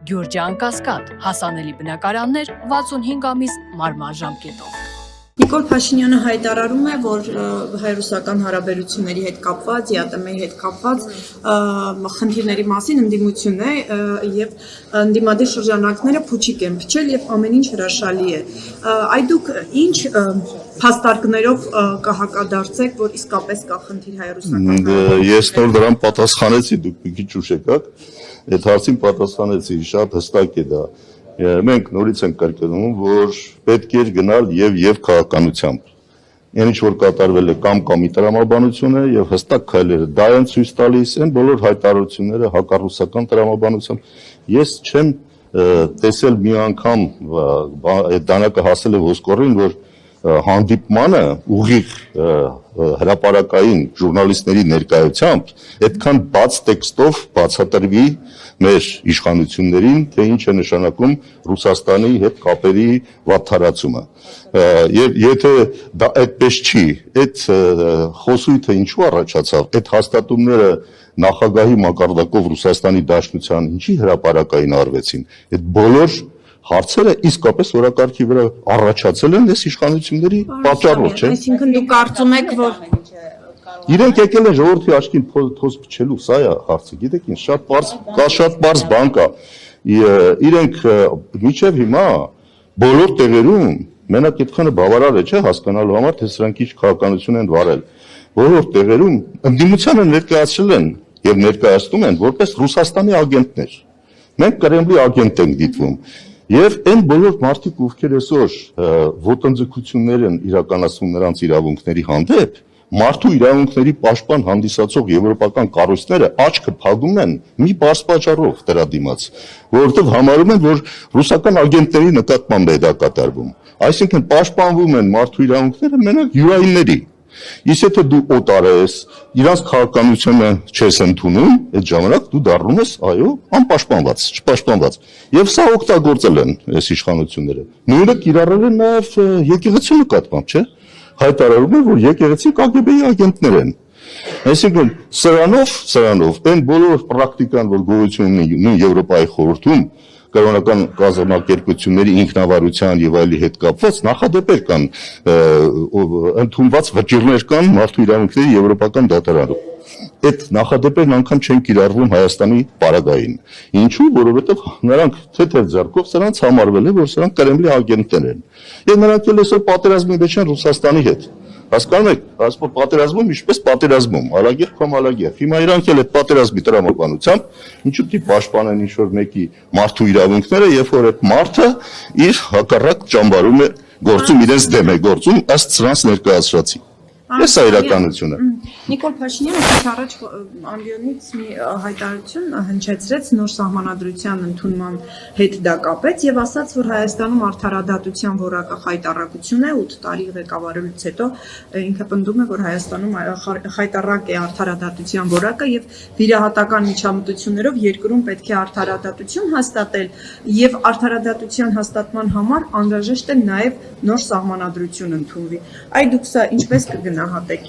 Գյուրջան Կասկադ, հասանելի բնակարաններ 65 ամիս մարման ժամկետով։ Նիկոլ Փաշինյանը հայտարարում է, որ հայ-ռուսական հարաբերությունների հետ կապված, ԵԱՏՄ-ի հետ կապված խնդիրների մասին ընդդիմություն է եւ ընդդիմադիր շրջանակները փուչիկ են փչել եւ ամեն ինչ հրաշալի է։ Այդ դուք ինչ փաստարկներով կհակադարձեք, որ իսկապես կա խնդիր հայ-ռուսական։ Ես նոր դրան պատասխանեցի, դուք մի քիչ ուշ եկաք, այդ հարցին պատասխանեցի, շատ հստակ է դա։ Մենք նորից ենք կրկնում, որ պետք էր գնալ եւ քաղաքականությամբ։ Այն ինչ որ կատարվել է կամ կամի տրամաբանություն է եւ հստակ քայլերը դա են ցույց տալիս, այն բոլոր հայտարարությունները հակառուսական տրամաբանությամբ։ Ես չեմ տեսել մի անգամ այդ դանակը հասել է ոսկորին, որ հանդիպմանը ուղիղ հրապարակային ժուրնալիստների ներկայությամբ այդքան բաց տեքստով բացատրվի մեր իշխանություններին, թե ինչ է նշանակում Ռուսաստանի հետ կապերի վատթարացումը։ Եվ եթե դա այդպես չի, այդ խոսույթը ինչու առաջացավ, այդ հաստատումները նախագահի մակարդակով Ռուսաստանի Դաշնության ինչի հրապարակային արվեցին, այդ բոլոր հարցերը իսկապես օրակարգի վրա առաջացել են այս իշխանությունների պատճառով, չէ՞։ Այսինքն դուք կարծում եք, որ իրենք եկել են ժողովրդի աչքին փոս փչելու, սա է հարցը, գիտեք ինչ, շատ պարզ բան կա։ Իրենք մինչև հիմա բոլոր տեղերում մենակ այդքանը բավարար է, չէ՞, հասկանալու համար, թե սրանք ինչ քաղաքականություն են վարել։ Բոլոր տեղերում ընդդիմությանը ներկայացրել են եւ ներկայացնում են որպես Ռուսաստանի ագենտներ։ Մենք Կրեմլի ագենտ ենք դիտվում։ Եվ այն բոլոր մարդիկ, ովքեր այսօր ոտնձգություններ են իրականացնում նրանց իրավունքների հանդեպ, մարդու իրավունքների պաշտպան հանդիսացող եվրոպական կառույցները աչքը փակում են մի բարձ պատճառով դրա դիմաց, որովհետև համարում են, որ ռուսական ագենտների նկատմամբ է դա կատարվում։ Այսինքն պաշտպանվում են մարդու իրավունքները մենակ յուրայինների։ Իսկ եթե դու օտար ես, իրանց քաղաքականությունը չես ընդունում, այդ ժամանակ դու դառնում ես, այո, անպաշտպանված, չպաշտպանված։ Եվ սա օգտագործել են այս իշխանությունները։ Նույնը կիրառել են նաև եկեղեցու նկատմամբ, չէ՞։ Հայտարարում են, որ եկեղեցին KGB-ի ագենտներ են։ Այսինքն սրանով այն բոլոր պրակտիկան, որ գոյություն ունի նույն Եվրոպայի խորհրդում, կրոնական կազմակերպությունների ինքնավարության եւ այլի հետ կապված նախադեպեր կան, ընդունված վճիռներ կան մարդու իրավունքների եվրոպական դատարանում։ Այդ նախադեպերն անգամ չեն կիրառվում Հայաստանի պարագային։ Ինչու՞, որովհետեւ նրանք թեթև ձեռքով սրանց համարվել է, որ սրանք Կրեմլի ագենտներ են։ Եվ նրանք էլ այսօր պատերազմի մեջ են Ռուսաստանի հետ։ Հասկանում եք, ասում պատերազմում ինչպես պատերազմում, արագ կամ ալագ։ Հիմա իրանք էլ այդ պատերազմի տրամաբանությամբ ինչու՞ պիտի պաշտպանեն ինչ-որ մեկի մարդու իրավունքները, երբ որ այդ մարդը իր հակառակ ճամբարում է գործում, իրենց դեմ է գործում, ըստ սրանց ներկայացրածի։ Այս է իրականությունը։ Նիկոլ Փաշինյանը քիչ առաջ ամբիոնից մի հայտարարություն հնչեցրեց նոր սահմանադրության ընդունման հետ դա կապեց եւ ասաց, որ Հայաստանում արդարադատության որակը խայտառակություն է 8 տարի ղեկավարելուց հետո ինքը պնդում է, որ Հայաստանում խայտառակ է արդարադատության որակը եւ վիրահատական միջամտություններով երկրում պետք է արդարադատություն հաստատել եւ արդարադատության հաստատման համար անհրաժեշտ է նաեւ նոր սահմանադրություն ընդունվի։ Այդ դուք սա ինչպես կգնահատեք,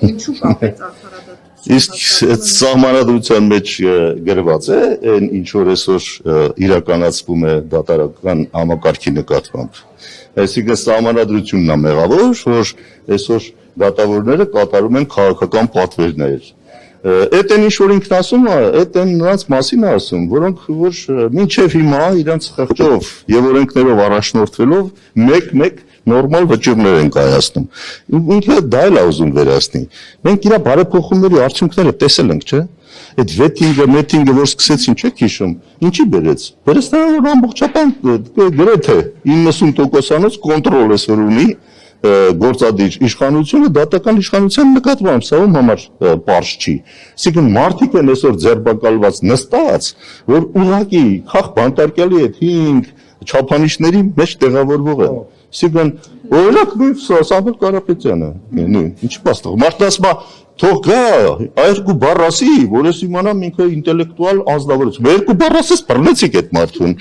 ինչու կապեց արդարադատություն։ Իսկ այդ սահմանադրության մեջ գրված է այն ինչ որ այսօր իրականացվում է դատարական համակարգի նկատմամբ։ Այսինքն սահմանադրությունն է մեղավոր, որ այսօր դատավորները կատարում են քաղաքական պատվերներ։ Այդ այն ինչ որ ինքն ասում է, այդ այն նրանց մասին է ասում, որոնք որ մինչև հիմա իրանց խղճով եւ օրենքներով առաջնորդվելով մեկ նորմալ վճիռներ են կայացնում։ Ինքը դա էլ ուզում վերացնի։ Մենք իր բարեփոխումների արդյունքները տեսել ենք, չէ՞։ Այդ վետինգը, որ սկսեցին, չէ՞ հիշում, ինչի բերեց։ Բերեց նրան, որ ամբողջական գրեթե 90%-անոց կոնտրոլ այսօր ունի գործադիր իշխանությունը դատական իշխանության նկատմամբ, սա ում համար պարզ չի։ Այսինքն մարդիկ են այսօր ձերբակալված նստած, որ ուղղակի խաղ բանտարկյալի հետ 5 չափանիշների մեջ տեղավորվող են։ Այսինքն օրինակ նույն Սամվել Կարապետյանը, նույն, ինչի՞ պաստող, մարդն ասում է, թող գա, երկու բառ ասի, որ ես իմանամ ինքը ինտելեկտուալ անձնավորություն։ Երկու բառ ասես բռնեցիք այդ մարդուն։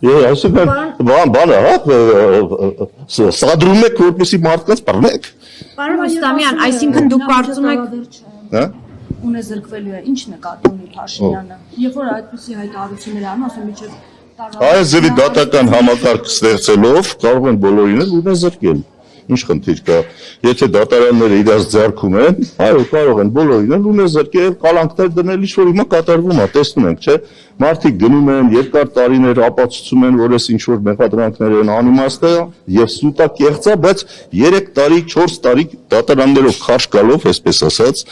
Այսինքն բանը, սադրում եք, որպեսզի մարդկանց բռնեք։ Պարոն Ռուստամյան, այսինքն դուք կարծում եք, հա։ ունեզրկվելու է, ինչ նկատի ունի Փաշինյանը։ Երբ որ այդպիսի հայտարարություններ անում, ասում միջև Այս ձևի դատական համակարգ ստեղծելով կարող են բոլորին էլ ունեզրկել։ Ինչ խնդիր կա։ Եթե դատարանները իրաց ձեռքում են, այո, կարող են բոլորին էլ ունեզրկել, կալանքներ դնել, ինչ որ հիմա կատարվում է, տեսնում ենք, չէ՞։ Մարդիկ գնում են, երկար տարիներ ապացուցում են, որ այս ինչ որ մեղադրանքներ են անիմաստ է եւ սուտա կեղծ է, բայց 3 տարի, 4 տարի դատարաններով խարժ գալով, այսպես ասած,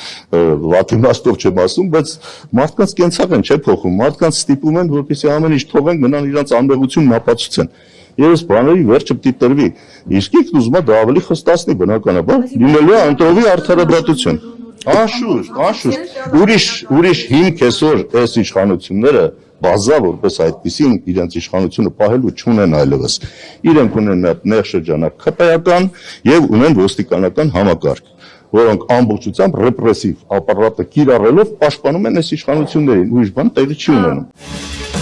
վատիմաստով չեմ ասում, բայց մարդկանց կենցաղ են, չէ՞ փոխում։ Մարդկանց ստիպում են, որպեսզի ամեն ինչ թողեն, գնան իրանց անմեղությունն ապացուցեն։ Եվ այս բաների վերջը պիտի տրվի։ Իսկ ինքն ուզում է դա ավելի խստացնի բնականաբար, լինելու է ընտրովի արդարադատություն։ Անշուշտ, ուրիշ հիմք այսօր այս իշխանությունները բազա որպես այդպեսին իրենց իշխանությունը պահելու չունեն այլևս։ Իրենք ունեն մի հատ նեղ շրջանակ ՔՊ-ական եւ ունեն ոստիկանական համակարգ, որոնք ամբողջությամբ ռեպրեսիվ ապարատը կիրառելով պաշտպանում են այս իշխանություններին, ուրիշ բան տեղի չի ունենում։